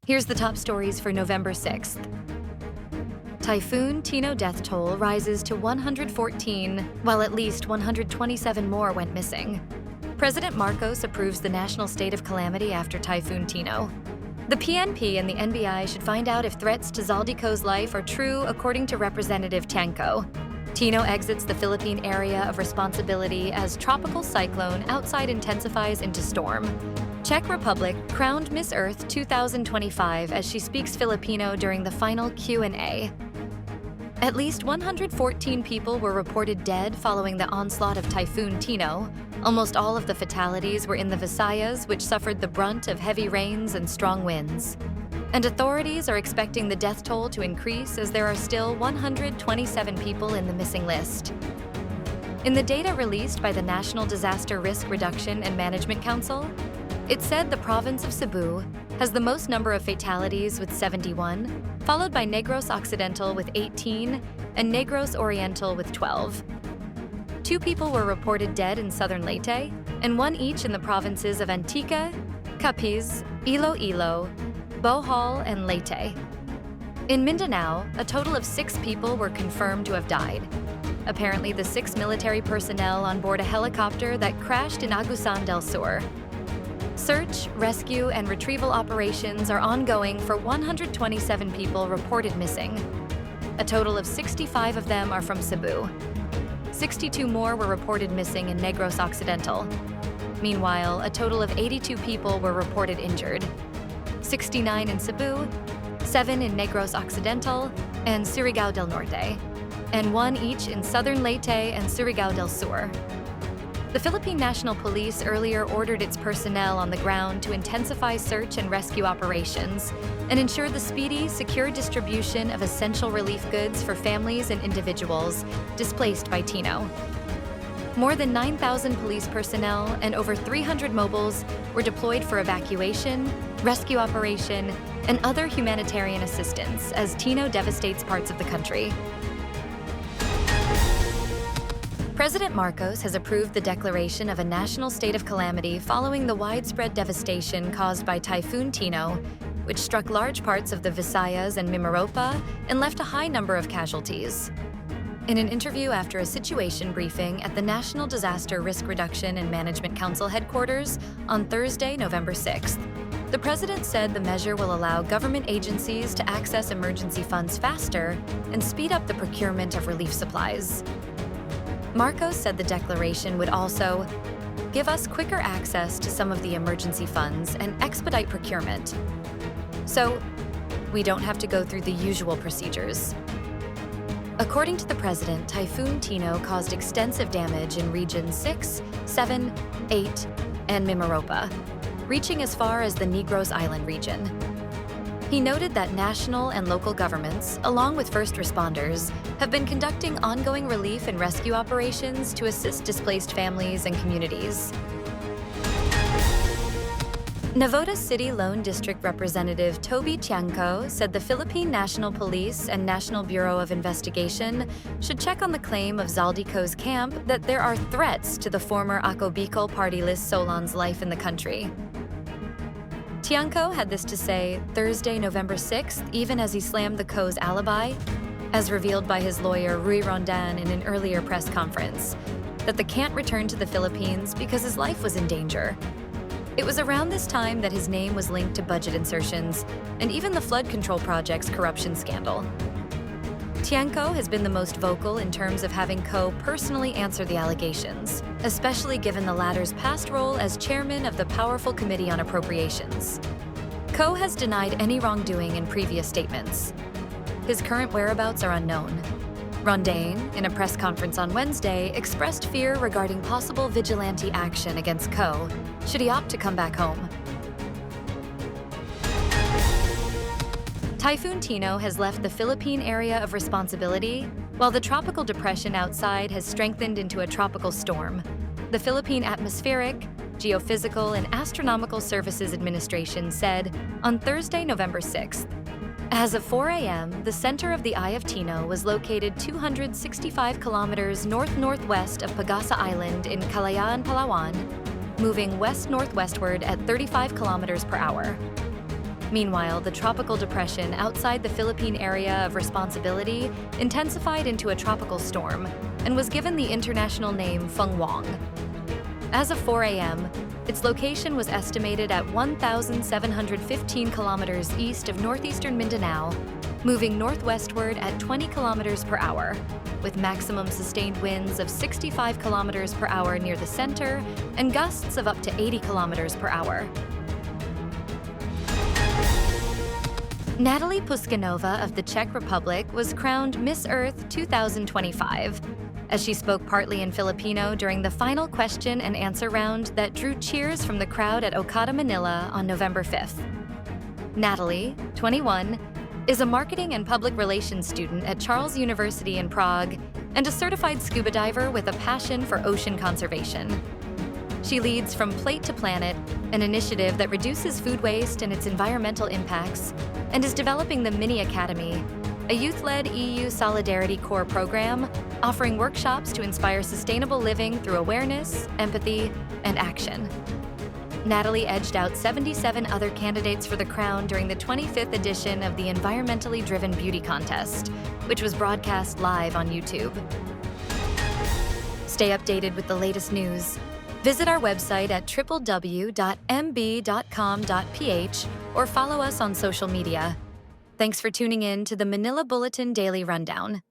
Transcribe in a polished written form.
Here's the top stories for November 6th. Typhoon Tino death toll rises to 114, while at least 127 more went missing. President Marcos approves the national state of calamity after Typhoon Tino. The PNP and the NBI should find out if threats to Zaldy Co's life are true, according to Representative Tiangco. Tino exits the Philippine area of responsibility as tropical cyclone outside intensifies into storm. Czech Republic crowned Miss Earth 2025 as she speaks Filipino during the final Q&A. At least 114 people were reported dead following the onslaught of Typhoon Tino. Almost all of the fatalities were in the Visayas, which suffered the brunt of heavy rains and strong winds. And authorities are expecting the death toll to increase as there are still 127 people in the missing list. In the data released by the National Disaster Risk Reduction and Management Council, it said the province of Cebu has the most number of fatalities with 71, followed by Negros Occidental with 18 and Negros Oriental with 12. 2 people were reported dead in southern Leyte, and 1 each in the provinces of Antique, Capiz, Iloilo, Bohol, and Leyte. In Mindanao, a total of 6 people were confirmed to have died. Apparently, the 6 military personnel on board a helicopter that crashed in Agusan del Sur. Search, rescue, and retrieval operations are ongoing for 127 people reported missing. A total of 65 of them are from Cebu. 62 more were reported missing in Negros Occidental. Meanwhile, a total of 82 people were reported injured. 69 in Cebu, 7 in Negros Occidental and Surigao del Norte, and 1 each in southern Leyte and Surigao del Sur. The Philippine National Police earlier ordered its personnel on the ground to intensify search and rescue operations and ensure the speedy, secure distribution of essential relief goods for families and individuals displaced by Tino. More than 9,000 police personnel and over 300 mobiles were deployed for evacuation, rescue operation, and other humanitarian assistance as Tino devastates parts of the country. President Marcos has approved the declaration of a national state of calamity following the widespread devastation caused by Typhoon Tino, which struck large parts of the Visayas and Mimaropa and left a high number of casualties. In an interview after a situation briefing at the National Disaster Risk Reduction and Management Council headquarters on Thursday, November 6th, the president said the measure will allow government agencies to access emergency funds faster and speed up the procurement of relief supplies. Marcos said the declaration would also give us quicker access to some of the emergency funds and expedite procurement, so we don't have to go through the usual procedures. According to the president, Typhoon Tino caused extensive damage in regions 6, 7, 8, and Mimaropa, reaching as far as the Negros Island region. He noted that national and local governments, along with first responders, have been conducting ongoing relief and rescue operations to assist displaced families and communities. Navotas City Lone District Representative Toby Tiangco said the Philippine National Police and National Bureau of Investigation should check on the claim of Zaldy Co's camp that there are threats to the former Ako Bicol party list Solon's life in the country. Tiangco had this to say Thursday, November 6th, even as he slammed the Co's alibi, as revealed by his lawyer Rui Rondan in an earlier press conference, that the can't return to the Philippines because his life was in danger. It was around this time that his name was linked to budget insertions and even the flood control project's corruption scandal. Tiangco has been the most vocal in terms of having Co personally answer the allegations, especially given the latter's past role as chairman of the powerful Committee on Appropriations. Co has denied any wrongdoing in previous statements. His current whereabouts are unknown. Rondain, in a press conference on Wednesday, expressed fear regarding possible vigilante action against Co should he opt to come back home. Typhoon Tino has left the Philippine area of responsibility, while the tropical depression outside has strengthened into a tropical storm. The Philippine Atmospheric, Geophysical, and Astronomical Services Administration said on Thursday, November 6th. As of 4 a.m., the center of the Eye of Tino was located 265 kilometers north-northwest of PAGASA Island in Kalayaan, Palawan, moving west-northwestward at 35 kilometers per hour. Meanwhile, the tropical depression outside the Philippine area of responsibility intensified into a tropical storm and was given the international name Fenghuang. As of 4 a.m., its location was estimated at 1,715 kilometers east of northeastern Mindanao, moving northwestward at 20 kilometers per hour, with maximum sustained winds of 65 kilometers per hour near the center and gusts of up to 80 kilometers per hour. Natalie Puskanova of the Czech Republic was crowned Miss Earth 2025, as she spoke partly in Filipino during the final question and answer round that drew cheers from the crowd at Okada, Manila on November 5th. Natalie, 21, is a marketing and public relations student at Charles University in Prague and a certified scuba diver with a passion for ocean conservation. She leads From Plate to Planet, an initiative that reduces food waste and its environmental impacts, and is developing the Mini Academy, a youth-led EU Solidarity Corps program offering workshops to inspire sustainable living through awareness, empathy, and action. Natalie edged out 77 other candidates for the crown during the 25th edition of the Environmentally Driven Beauty Contest, which was broadcast live on YouTube. Stay updated with the latest news. Visit our website at www.mb.com.ph or follow us on social media. Thanks for tuning in to the Manila Bulletin Daily Rundown.